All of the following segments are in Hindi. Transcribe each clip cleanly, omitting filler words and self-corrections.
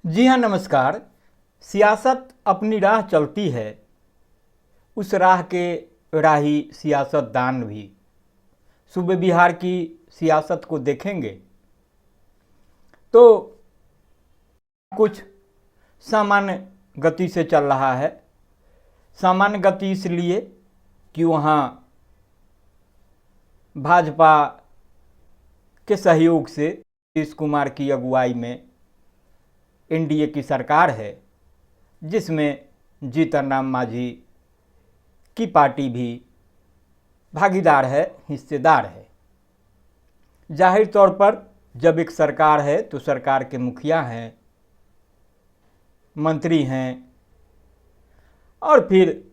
जी हाँ, नमस्कार। सियासत अपनी राह चलती है, उस राह के राही सियासतदान भी। सूबे बिहार की सियासत को देखेंगे तो कुछ सामान्य गति से चल रहा है। सामान्य गति इसलिए कि वहाँ भाजपा के सहयोग से नीतीश कुमार की अगुवाई में एनडीए की सरकार है, जिसमें जीतन राम मांझी की पार्टी भी भागीदार है, हिस्सेदार है। जाहिर तौर पर जब एक सरकार है तो सरकार के मुखिया हैं, मंत्री हैं और फिर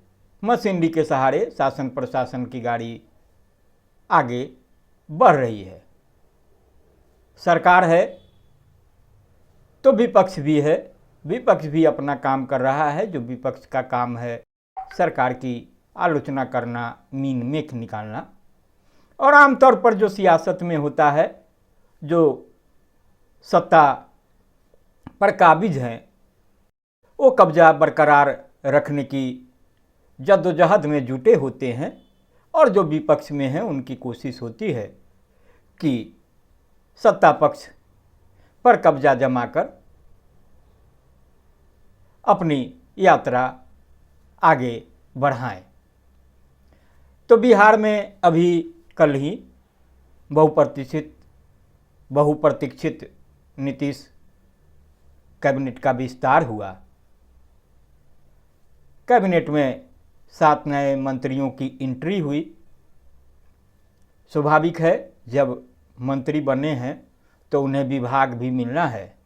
मशीनरी के सहारे शासन प्रशासन की गाड़ी आगे बढ़ रही है। सरकार है तो विपक्ष भी है, विपक्ष भी अपना काम कर रहा है। जो विपक्ष का काम है सरकार की आलोचना करना, मीन मेख निकालना। और आमतौर पर जो सियासत में होता है, जो सत्ता पर काबिज हैं, वो कब्जा बरकरार रखने की जद्दोजहद में जुटे होते हैं और जो विपक्ष में हैं उनकी कोशिश होती है कि सत्ता पक्ष पर कब्जा जमाकर अपनी यात्रा आगे बढ़ाएं। तो बिहार में अभी कल ही बहुप्रतीक्षित नीतीश कैबिनेट का विस्तार हुआ। कैबिनेट में 7 नए मंत्रियों की एंट्री हुई। स्वाभाविक है, जब मंत्री बने हैं तो उन्हें विभाग भी मिलना है।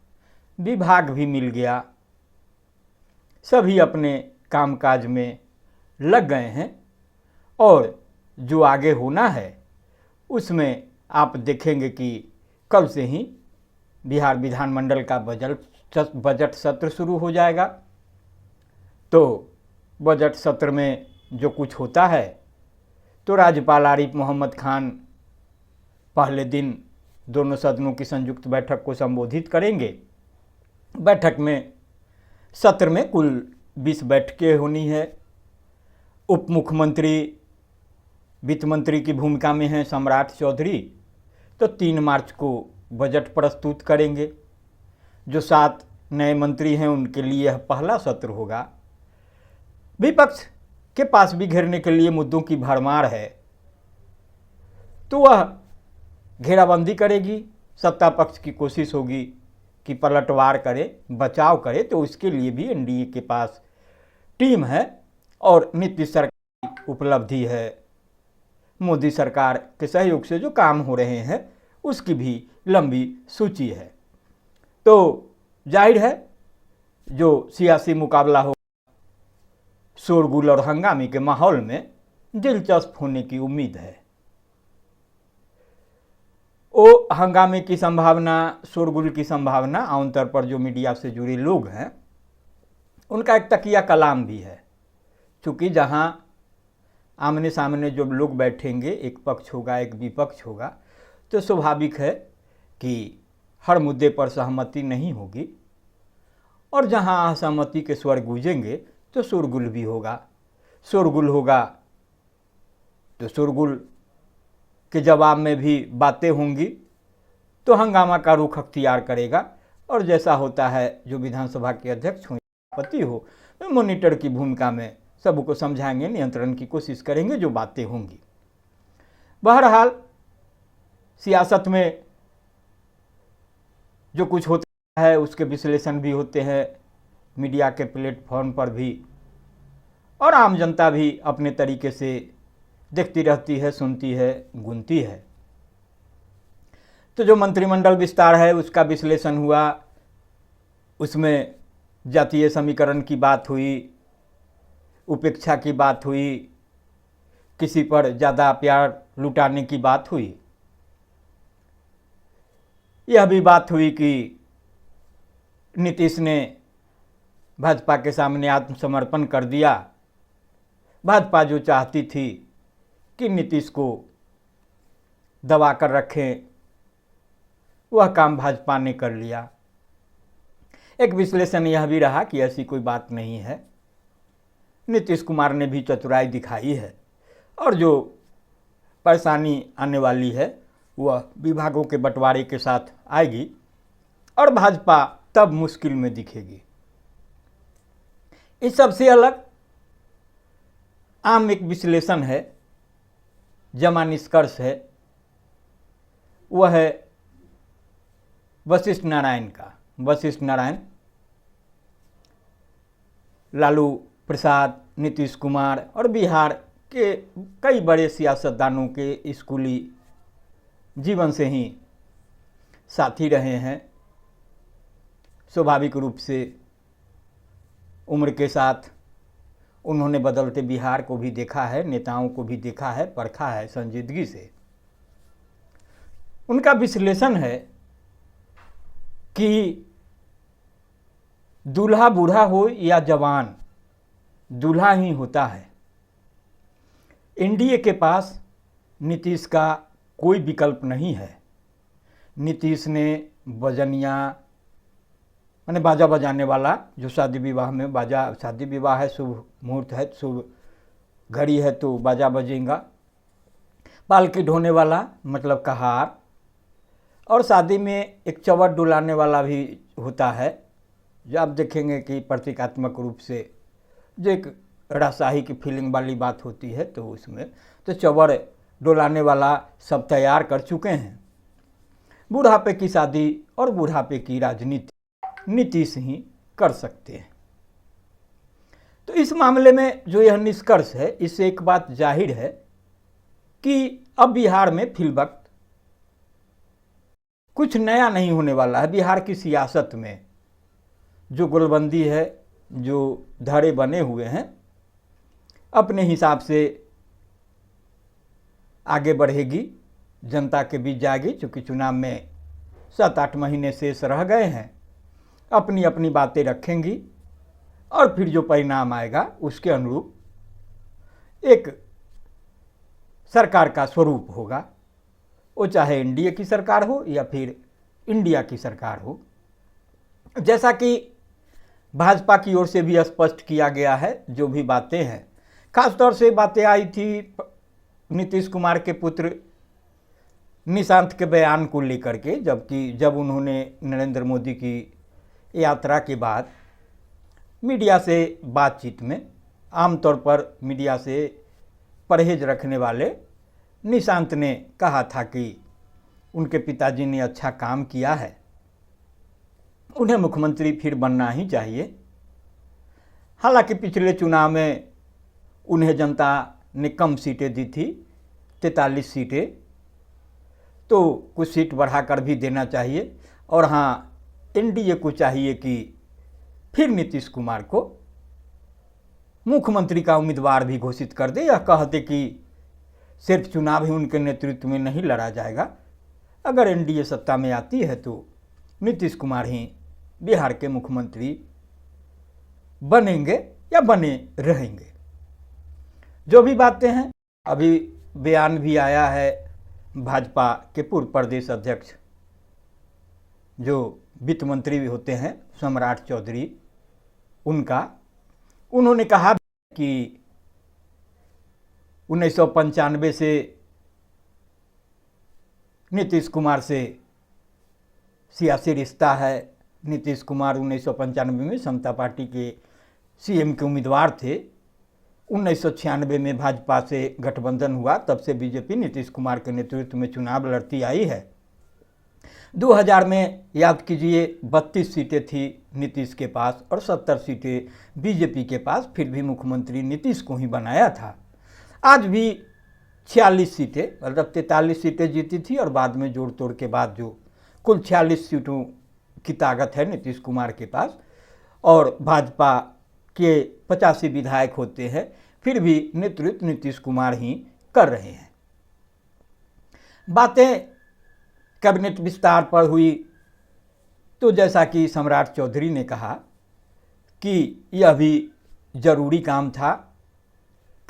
विभाग भी मिल गया, सभी अपने कामकाज में लग गए हैं और जो आगे होना है उसमें आप देखेंगे कि कल से ही बिहार विधानमंडल का बजट सत्र शुरू हो जाएगा। तो बजट सत्र में जो कुछ होता है तो राज्यपाल आरिफ मोहम्मद खान पहले दिन दोनों सदनों की संयुक्त बैठक को संबोधित करेंगे। बैठक में सत्र में कुल 20 बैठकें होनी है। उप मुख्यमंत्री वित्त मंत्री की भूमिका में हैं सम्राट चौधरी, तो 3 मार्च को बजट प्रस्तुत करेंगे। जो 7 नए मंत्री हैं उनके लिए यह पहला सत्र होगा। विपक्ष के पास भी घेरने के लिए मुद्दों की भरमार है, तो वह घेराबंदी करेगी। सत्ता पक्ष की कोशिश होगी कि पलटवार करे, बचाव करे, तो उसके लिए भी एनडीए के पास टीम है और नीतीश सरकार की उपलब्धि है। मोदी सरकार के सहयोग से जो काम हो रहे हैं उसकी भी लंबी सूची है। तो जाहिर है जो सियासी मुकाबला हो शोरगुल और हंगामे के माहौल में दिलचस्प होने की उम्मीद है। वो हंगामे की संभावना, शोरगुल की संभावना आमतौर पर जो मीडिया से जुड़े लोग हैं उनका एक तकिया कलाम भी है। क्योंकि जहां आमने सामने जो लोग बैठेंगे, एक पक्ष होगा एक विपक्ष होगा, तो स्वाभाविक है कि हर मुद्दे पर सहमति नहीं होगी और जहां असहमति के स्वर गूंजेंगे तो शोरगुल भी होगा। शोरगुल होगा तो शोरगुल के जवाब में भी बातें होंगी, तो हंगामा का रुख अख्तियार करेगा। और जैसा होता है जो विधानसभा के अध्यक्ष हो, पति हो, मॉनिटर की भूमिका में सबको समझाएंगे, नियंत्रण की कोशिश करेंगे जो बातें होंगी। बहरहाल सियासत में जो कुछ होता है उसके विश्लेषण भी होते हैं मीडिया के प्लेटफॉर्म पर भी, और आम जनता भी अपने तरीके से देखती रहती है, सुनती है, गुनती है। तो जो मंत्रिमंडल विस्तार है उसका विश्लेषण हुआ, उसमें जातीय समीकरण की बात हुई, उपेक्षा की बात हुई, किसी पर ज़्यादा प्यार लुटाने की बात हुई। यह भी बात हुई कि नीतीश ने भाजपा के सामने आत्मसमर्पण कर दिया। भाजपा जो चाहती थी कि नीतीश को दबा कर रखें, वह काम भाजपा ने कर लिया। एक विश्लेषण यह भी रहा कि ऐसी कोई बात नहीं है, नीतीश कुमार ने भी चतुराई दिखाई है और जो परेशानी आने वाली है वह विभागों के बंटवारे के साथ आएगी और भाजपा तब मुश्किल में दिखेगी। इस सबसे अलग आम एक विश्लेषण है, जमा निष्कर्ष है, वह है वशिष्ठ नारायण का। वशिष्ठ नारायण लालू प्रसाद, नीतीश कुमार और बिहार के कई बड़े सियासतदानों के स्कूली जीवन से ही साथी रहे हैं। स्वाभाविक रूप से उम्र के साथ उन्होंने बदलते बिहार को भी देखा है, नेताओं को भी देखा है, परखा है संजीदगी से। उनका विश्लेषण है कि दूल्हा बूढ़ा हो या जवान, दूल्हा ही होता है। एनडीए के पास नीतीश का कोई विकल्प नहीं है। नीतीश ने बजनिया माने बाजा बजाने वाला, जो शादी विवाह में बाजा, शादी विवाह है, शुभ मुहूर्त है, शुभ घड़ी है तो बाजा बजेगा, पालकी ढोने वाला मतलब कहार, और शादी में एक चौवट डुलाने वाला भी होता है, जो आप देखेंगे कि प्रतीकात्मक रूप से जो एक राजशाही की फीलिंग वाली बात होती है, तो उसमें तो चौवर डुलाने वाला सब तैयार कर चुके हैं। बुढ़ापे की शादी और बुढ़ापे की राजनीति नीतीश ही कर सकते हैं। तो इस मामले में जो यह निष्कर्ष है, इससे एक बात जाहिर है कि अब बिहार में फिलवक्त कुछ नया नहीं होने वाला है। बिहार की सियासत में जो गोलबंदी है, जो धड़े बने हुए हैं, अपने हिसाब से आगे बढ़ेगी, जनता के बीच जाएगी। चूँकि चुनाव में 7-8 महीने शेष रह गए हैं, अपनी अपनी बातें रखेंगी और फिर जो परिणाम आएगा उसके अनुरूप एक सरकार का स्वरूप होगा। वो चाहे एनडीए की सरकार हो या फिर इंडिया की सरकार हो। जैसा कि भाजपा की ओर से भी स्पष्ट किया गया है, जो भी बातें हैं, खासतौर से बातें आई थी नीतीश कुमार के पुत्र निशांत के बयान को लेकर के, जब उन्होंने नरेंद्र मोदी की यात्रा के बाद मीडिया से बातचीत में, आमतौर पर मीडिया से परहेज रखने वाले निशांत ने कहा था कि उनके पिताजी ने अच्छा काम किया है, उन्हें मुख्यमंत्री फिर बनना ही चाहिए। हालांकि पिछले चुनाव में उन्हें जनता ने कम सीटें दी थी, 43 सीटें, तो कुछ सीट बढ़ाकर भी देना चाहिए। और हाँ, एनडीए को चाहिए कि फिर नीतीश कुमार को मुख्यमंत्री का उम्मीदवार भी घोषित कर दे। यह कहते कि सिर्फ चुनाव ही उनके नेतृत्व में नहीं लड़ा जाएगा, अगर एनडीए सत्ता में आती है तो नीतीश कुमार ही बिहार के मुख्यमंत्री बनेंगे या बने रहेंगे। जो भी बातें हैं, अभी बयान भी आया है भाजपा के पूर्व प्रदेश अध्यक्ष, जो वित्त मंत्री भी होते हैं, सम्राट चौधरी, उन्होंने कहा कि 1995 से नीतीश कुमार से सियासी रिश्ता है। नीतीश कुमार 1995 में समता पार्टी के सीएम के उम्मीदवार थे। 1996 में भाजपा से गठबंधन हुआ, तब से बीजेपी नीतीश कुमार के नेतृत्व में चुनाव लड़ती आई है। 2000 में याद कीजिए 32 सीटें थी नीतीश के पास और 70 सीटें बीजेपी के पास, फिर भी मुख्यमंत्री नीतीश को ही बनाया था। आज भी 46 सीटें, मतलब 43 सीटें जीती थी और बाद में जोड़ तोड़ के बाद जो कुल 46 सीटों की ताकत है नीतीश कुमार के पास, और भाजपा के 85 विधायक होते हैं, फिर भी नेतृत्व नीतीश कुमार ही कर रहे हैं। बातें कैबिनेट विस्तार पर हुई तो जैसा कि सम्राट चौधरी ने कहा कि यह भी जरूरी काम था,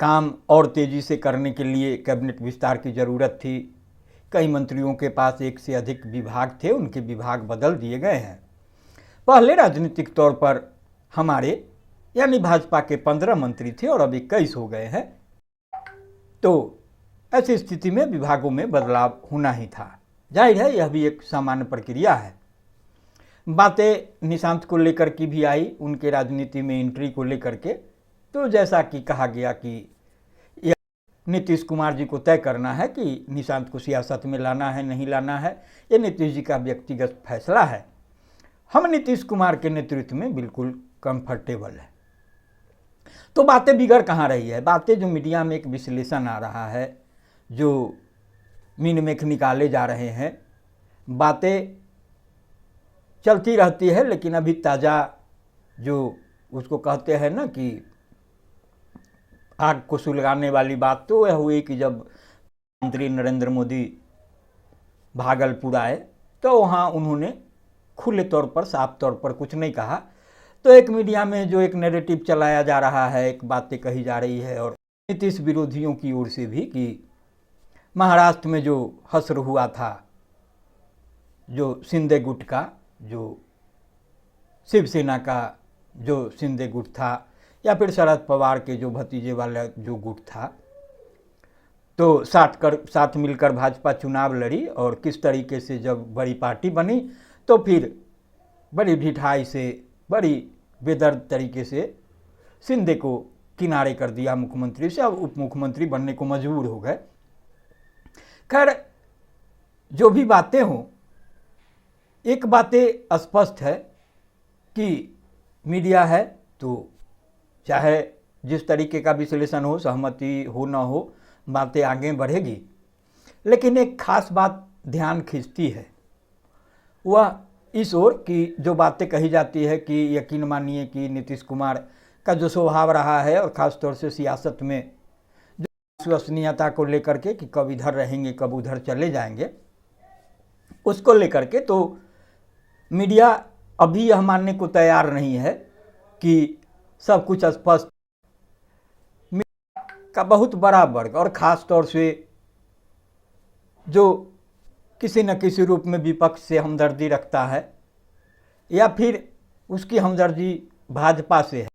काम और तेज़ी से करने के लिए कैबिनेट विस्तार की ज़रूरत थी। कई मंत्रियों के पास एक से अधिक विभाग थे, उनके विभाग बदल दिए गए हैं। पहले राजनीतिक तौर पर हमारे यानी भाजपा के 15 मंत्री थे और अब 21 हो गए हैं। तो ऐसी स्थिति में विभागों में बदलाव होना ही था। जाहिर है यह भी एक सामान्य प्रक्रिया है। बातें निशांत को लेकर की भी आई, उनके राजनीति में एंट्री को लेकर के। तो जैसा कि कहा गया कि यह नीतीश कुमार जी को तय करना है कि निशांत को सियासत में लाना है नहीं लाना है, ये नीतीश जी का व्यक्तिगत फैसला है। हम नीतीश कुमार के नेतृत्व में बिल्कुल कंफर्टेबल है। तो बातें बिगड़ कहाँ रही है? बातें जो मीडिया में एक विश्लेषण आ रहा है, जो मीन मेख निकाले जा रहे हैं, बातें चलती रहती है, लेकिन अभी ताज़ा जो उसको कहते हैं ना कि आग को सुलगाने वाली बात, तो यह हुई कि जब प्रधानमंत्री नरेंद्र मोदी भागलपुर आए तो वहाँ उन्होंने खुले तौर पर साफ तौर पर कुछ नहीं कहा। तो एक मीडिया में जो एक नैरेटिव चलाया जा रहा है, एक बातें कही जा रही है और नीतीश विरोधियों की ओर से भी कि महाराष्ट्र में जो हश्र हुआ था, जो शिंदे गुट का, जो शिवसेना का जो शिंदे गुट था, या फिर शरद पवार के जो भतीजे वाला जो गुट था, तो साथ मिलकर भाजपा चुनाव लड़ी और किस तरीके से जब बड़ी पार्टी बनी तो फिर बड़ी ढिठाई से, बड़ी बेदर्द तरीके से शिंदे को किनारे कर दिया मुख्यमंत्री से, अब उप मुख्यमंत्री बनने को मजबूर हो गए। खैर, जो भी बातें हों, एक बातें स्पष्ट है कि मीडिया है तो चाहे जिस तरीके का विश्लेषण हो, सहमति हो न हो, बातें आगे बढ़ेगी। लेकिन एक खास बात ध्यान खींचती है, वह इस ओर कि जो बातें कही जाती है कि यकीन मानिए कि नीतीश कुमार का जो स्वभाव रहा है और ख़ास तौर से सियासत में जो विश्वसनीयता को लेकर के कि कब इधर रहेंगे कब उधर चले जाएंगे, उसको लेकर के तो मीडिया अभी यह मानने को तैयार नहीं है कि सब कुछ स्पष्ट। मीडिया का बहुत बड़ा वर्ग और ख़ास तौर से जो किसी न किसी रूप में विपक्ष से हमदर्दी रखता है या फिर उसकी हमदर्दी भाजपा से है,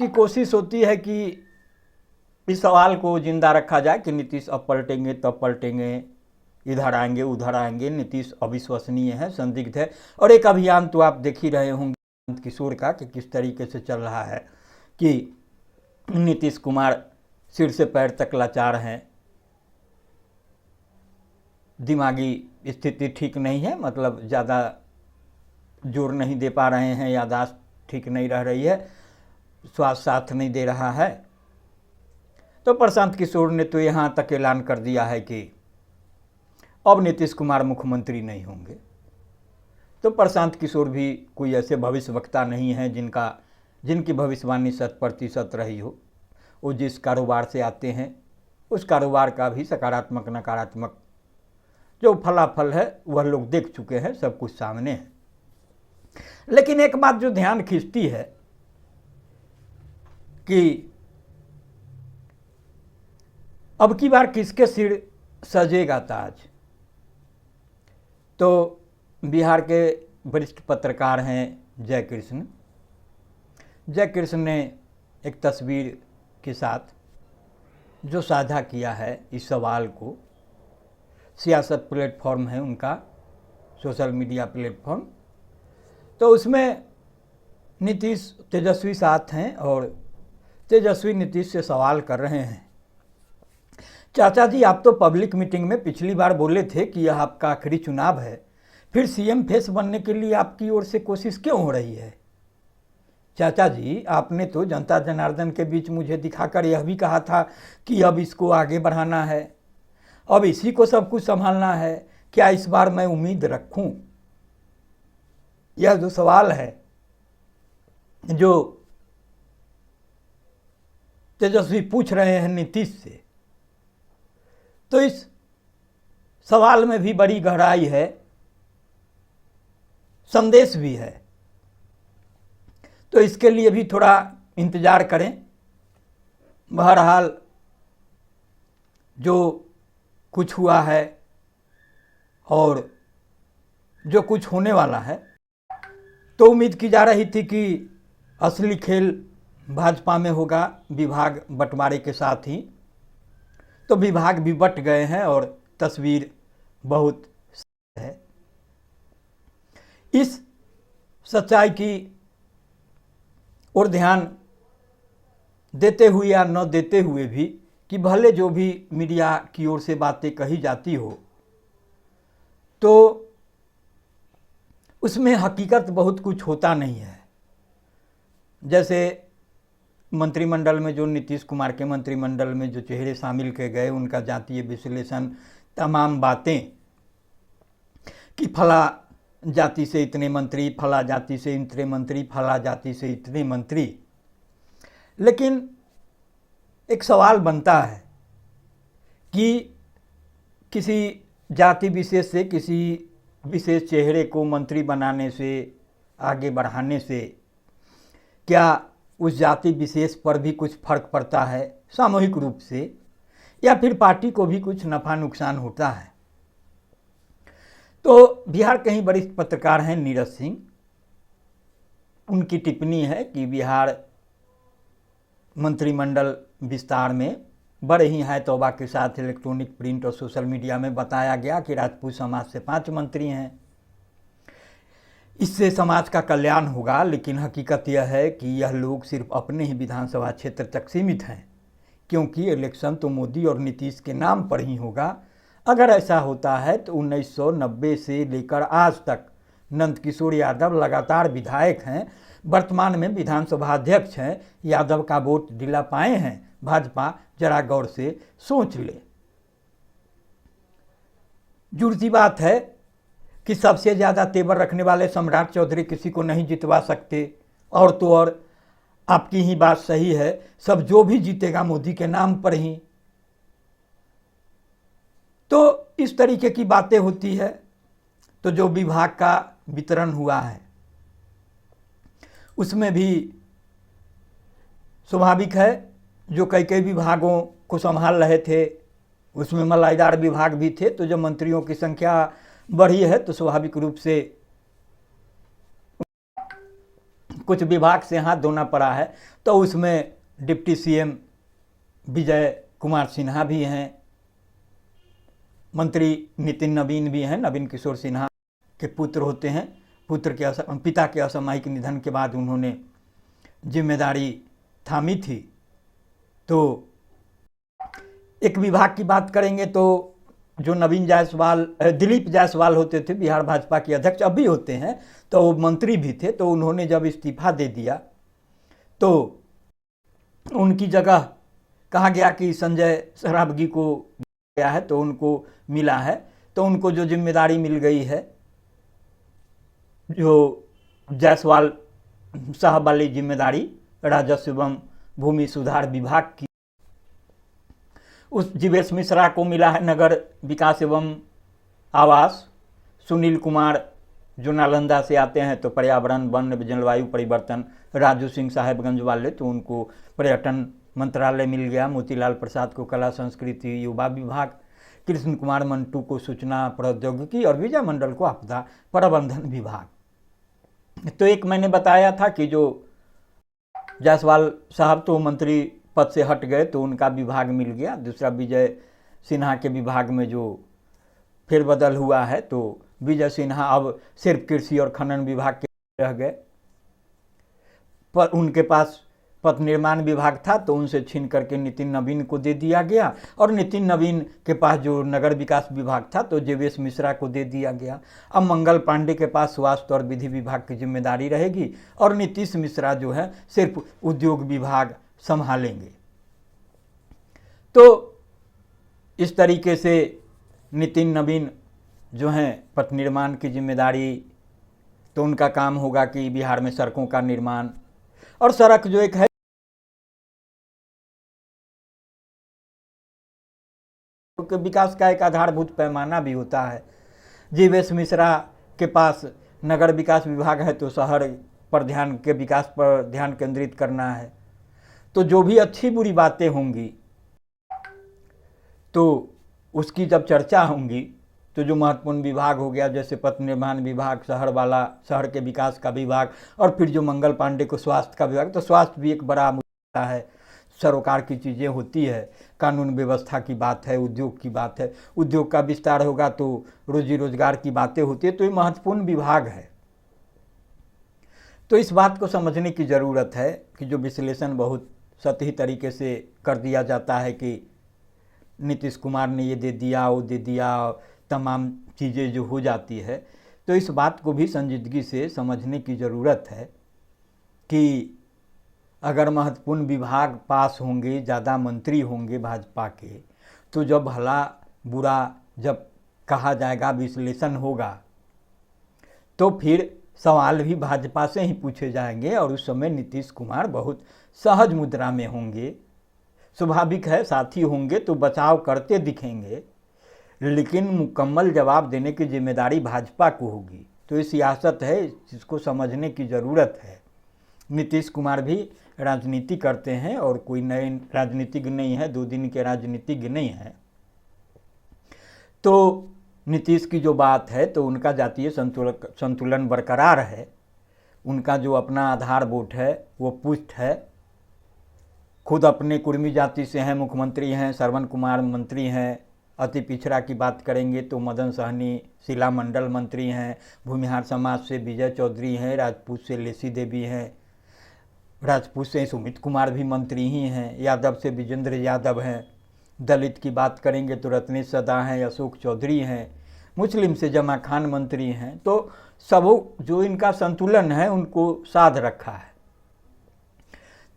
की कोशिश होती है कि इस सवाल को जिंदा रखा जाए कि नीतीश अब पलटेंगे तब पलटेंगे, इधर आएंगे उधर आएंगे, नीतीश अविश्वसनीय है, संदिग्ध है। और एक अभियान तो आप देख ही रहे होंगे किशोर का कि किस तरीके से चल रहा है कि नीतीश कुमार सिर से पैर तक लाचार हैं, दिमागी स्थिति ठीक नहीं है, मतलब ज़्यादा जोर नहीं दे पा रहे हैं, याददाश्त ठीक नहीं रह रही है, स्वास्थ्य साथ नहीं दे रहा है। तो प्रशांत किशोर ने तो यहाँ तक ऐलान कर दिया है कि अब नीतीश कुमार मुख्यमंत्री नहीं होंगे। तो प्रशांत किशोर भी कोई ऐसे भविष्यवक्ता नहीं हैं जिनकी भविष्यवाणी 100% रही हो। वो जिस कारोबार से आते हैं उस कारोबार का भी सकारात्मक नकारात्मक जो फलाफल है वह लोग देख चुके हैं, सब कुछ सामने है। लेकिन एक बात जो ध्यान खींचती है कि अब की बार किसके सिर सजेगा ताज। तो बिहार के वरिष्ठ पत्रकार हैं जय कृष्ण ने एक तस्वीर के साथ जो साझा किया है इस सवाल को, सियासत प्लेटफॉर्म है उनका, सोशल मीडिया प्लेटफॉर्म, तो उसमें नीतीश तेजस्वी साथ हैं और तेजस्वी नीतीश से सवाल कर रहे हैं, चाचा जी आप तो पब्लिक मीटिंग में पिछली बार बोले थे कि यह आपका आखिरी चुनाव है, फिर सीएम फेस बनने के लिए आपकी ओर से कोशिश क्यों हो रही है? चाचा जी आपने तो जनता जनार्दन के बीच मुझे दिखाकर यह भी कहा था कि अब इसको आगे बढ़ाना है, अब इसी को सब कुछ संभालना है, क्या इस बार मैं उम्मीद रखूं? यह जो सवाल है जो तेजस्वी पूछ रहे हैं नीतीश से, तो इस सवाल में भी बड़ी गहराई है, संदेश भी है। तो इसके लिए भी थोड़ा इंतजार करें। बहरहाल जो कुछ हुआ है और जो कुछ होने वाला है तो उम्मीद की जा रही थी कि असली खेल भाजपा में होगा विभाग बंटवारे के साथ ही। तो विभाग भी बंट गए हैं और तस्वीर बहुत है। इस सच्चाई की ओर ध्यान देते हुए या न देते हुए भी कि भले जो भी मीडिया की ओर से बातें कही जाती हो तो उसमें हकीकत बहुत कुछ होता नहीं है। जैसे मंत्रिमंडल में जो नीतीश कुमार के मंत्रिमंडल में जो चेहरे शामिल किए गए, उनका जातीय विश्लेषण, तमाम बातें कि फला जाति से इतने मंत्री, फला जाति से इतने मंत्री, फला जाति से इतने मंत्री। लेकिन एक सवाल बनता है कि किसी जाति विशेष से किसी विशेष चेहरे को मंत्री बनाने से, आगे बढ़ाने से क्या उस जाति विशेष पर भी कुछ फर्क पड़ता है सामूहिक रूप से, या फिर पार्टी को भी कुछ नफा नुकसान होता है? तो बिहार के ही वरिष्ठ पत्रकार हैं नीरज सिंह, उनकी टिप्पणी है कि बिहार मंत्रिमंडल विस्तार में बड़े ही है तौबा के साथ इलेक्ट्रॉनिक, प्रिंट और सोशल मीडिया में बताया गया कि राजपूत समाज से 5 मंत्री हैं, इससे समाज का कल्याण होगा। लेकिन हकीकत यह है कि यह लोग सिर्फ अपने ही विधानसभा क्षेत्र तक सीमित हैं, क्योंकि इलेक्शन तो मोदी और नीतीश के नाम पर ही होगा। अगर ऐसा होता है तो 1990 से लेकर आज तक नंदकिशोर यादव लगातार विधायक हैं, वर्तमान में विधानसभा अध्यक्ष हैं, यादव का वोट दिला पाए हैं भाजपा? जरा गौर से सोच ले। जुड़ती बात है कि सबसे ज़्यादा तेवर रखने वाले सम्राट चौधरी किसी को नहीं जितवा सकते, और तो और आपकी ही बात सही है, सब जो भी जीतेगा मोदी के नाम पर ही। तो इस तरीके की बातें होती है। तो जो विभाग का वितरण हुआ है उसमें भी स्वाभाविक है, जो कई विभागों को संभाल रहे थे उसमें मलाईदार विभाग भी थे, तो जब मंत्रियों की संख्या बढ़ी है तो स्वाभाविक रूप से कुछ विभाग से हाथ धोना पड़ा है। तो उसमें डिप्टी सीएम विजय कुमार सिन्हा भी हैं, मंत्री नितिन नवीन भी हैं, नवीन किशोर सिन्हा के पुत्र होते हैं। पिता के असामयिक निधन के बाद उन्होंने जिम्मेदारी थामी थी। तो एक विभाग की बात करेंगे तो जो दिलीप जायसवाल होते थे बिहार भाजपा के अध्यक्ष, अभी होते हैं, तो वो मंत्री भी थे। तो उन्होंने जब इस्तीफा दे दिया तो उनकी जगह कहा गया कि संजय सरावगी को गया है, तो उनको मिला है। तो उनको जो जिम्मेदारी मिल गई है, जो जायसवाल साहब वाली जिम्मेदारी राजस्व एवं भूमि सुधार विभाग की, उस जीवेश मिश्रा को मिला है नगर विकास एवं आवास। सुनील कुमार जो नालंदा से आते हैं तो पर्यावरण, वन, जलवायु परिवर्तन। राजू सिंह साहेबगंज वाले तो उनको पर्यटन मंत्रालय मिल गया। मोतीलाल प्रसाद को कला संस्कृति युवा विभाग। कृष्ण कुमार मंटू को सूचना प्रौद्योगिकी और विजय मंडल को आपदा प्रबंधन विभाग। तो एक मैंने बताया था कि जो जायसवाल साहब तो मंत्री पद से हट गए तो उनका विभाग मिल गया। दूसरा विजय सिन्हा के विभाग में जो फेरबदल हुआ है, तो विजय सिन्हा अब सिर्फ कृषि और खनन विभाग के रह गए। पर उनके पास पथ निर्माण विभाग था तो उनसे छीन करके नितिन नवीन को दे दिया गया, और नितिन नवीन के पास जो नगर विकास विभाग था तो जीवेश मिश्रा को दे दिया गया। अब मंगल पांडे के पास स्वास्थ्य और विधि विभाग की जिम्मेदारी रहेगी, और नीतीश मिश्रा जो है सिर्फ उद्योग विभाग संभालेंगे। तो इस तरीके से नितिन नवीन जो हैं पथ निर्माण की जिम्मेदारी, तो उनका काम होगा कि बिहार में सड़कों का निर्माण, और सड़क जो एक है विकास का एक आधारभूत पैमाना भी होता है। जीवेश मिश्रा के पास नगर विकास विभाग है तो शहर पर विकास पर ध्यान केंद्रित करना है। तो जो भी अच्छी बुरी बातें होंगी तो उसकी जब चर्चा होंगी तो जो महत्वपूर्ण विभाग हो गया, जैसे पथ निर्माण विभाग, शहर वाला, शहर के विकास का विभाग, और फिर जो मंगल पांडे को स्वास्थ्य का विभाग, तो स्वास्थ्य भी एक बड़ा मुद्दा है। सरोकार की चीज़ें होती है, कानून व्यवस्था की बात है, उद्योग की बात है, उद्योग का विस्तार होगा तो रोजी रोजगार की बातें होती है, तो ये महत्वपूर्ण विभाग है। तो इस बात को समझने की ज़रूरत है कि जो विश्लेषण बहुत सतही तरीके से कर दिया जाता है कि नीतीश कुमार ने ये दे दिया, वो दे दिया, तमाम चीज़ें जो हो जाती है, तो इस बात को भी संजीदगी से समझने की ज़रूरत है कि अगर महत्वपूर्ण विभाग पास होंगे, ज़्यादा मंत्री होंगे भाजपा के, तो जब भला बुरा जब कहा जाएगा, विश्लेषण होगा, तो फिर सवाल भी भाजपा से ही पूछे जाएंगे और उस समय नीतीश कुमार बहुत सहज मुद्रा में होंगे। स्वाभाविक है, साथी होंगे तो बचाव करते दिखेंगे, लेकिन मुकम्मल जवाब देने की जिम्मेदारी भाजपा को होगी। तो ये सियासत है, जिसको समझने की ज़रूरत है। नीतीश कुमार भी राजनीति करते हैं और कोई नए राजनीतिज्ञ नहीं है, 2 दिन के राजनीतिज्ञ नहीं है। तो नीतीश की जो बात है, तो उनका जातीय संतुलन बरकरार है। उनका जो अपना आधार वोट है वो पुष्ट है। खुद अपने कुर्मी जाति से हैं, मुख्यमंत्री हैं, श्रवण कुमार मंत्री हैं। अति पिछड़ा की बात करेंगे तो मदन सहनी शीला मंडल मंत्री हैं। भूमिहार समाज से विजय चौधरी हैं। राजपूत से लेसी देवी हैं। राजपूत से सुमित कुमार भी मंत्री ही हैं। यादव से विजेंद्र यादव हैं। दलित की बात करेंगे तो रत्नेश सदा हैं, अशोक चौधरी हैं। मुस्लिम से जमा खान मंत्री हैं। तो सब जो इनका संतुलन है उनको साध रखा है।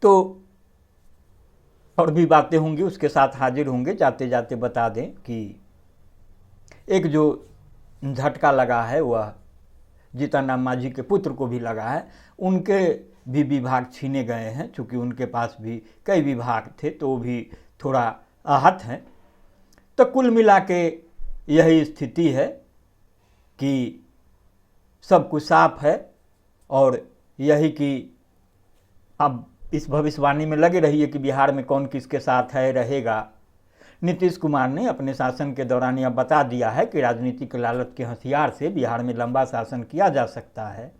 तो और भी बातें होंगी, उसके साथ हाजिर होंगे। जाते जाते बता दें कि एक जो झटका लगा है वह जीतनराम मांझी के पुत्र को भी लगा है। उनके भी विभाग छीने गए हैं, चूँकि उनके पास भी कई विभाग थे तो वो भी थोड़ा आहत हैं। तो कुल मिला के यही स्थिति है कि सब कुछ साफ है और यही कि अब इस भविष्यवाणी में लगे रहिए कि बिहार में कौन किसके साथ है, रहेगा। नीतीश कुमार ने अपने शासन के दौरान यह बता दिया है कि राजनीतिक लालच के हथियार से बिहार में लंबा शासन किया जा सकता है।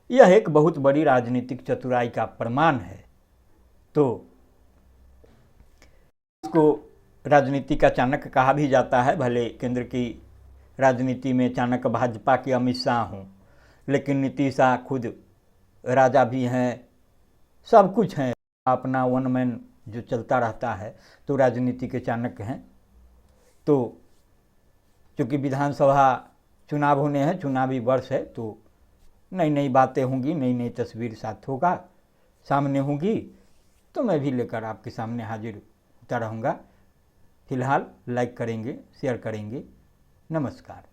यह एक बहुत बड़ी राजनीतिक चतुराई का प्रमाण है। तो इसको राजनीति का चाणक्य कहा भी जाता है। भले केंद्र की राजनीति में चाणक्य भाजपा के अमित शाह हों, लेकिन नीतीश खुद राजा भी हैं, सब कुछ हैं। अपना वन मैन जो चलता रहता है, तो राजनीति के चाणक्य हैं। तो चूँकि विधानसभा चुनाव होने हैं, चुनावी वर्ष है, तो नई नई बातें होंगी, नई नई तस्वीर साथ होगा, सामने होगी, तो मैं भी लेकर आपके सामने हाजिर होता रहूँगा। फिलहाल लाइक करेंगे, शेयर करेंगे। नमस्कार।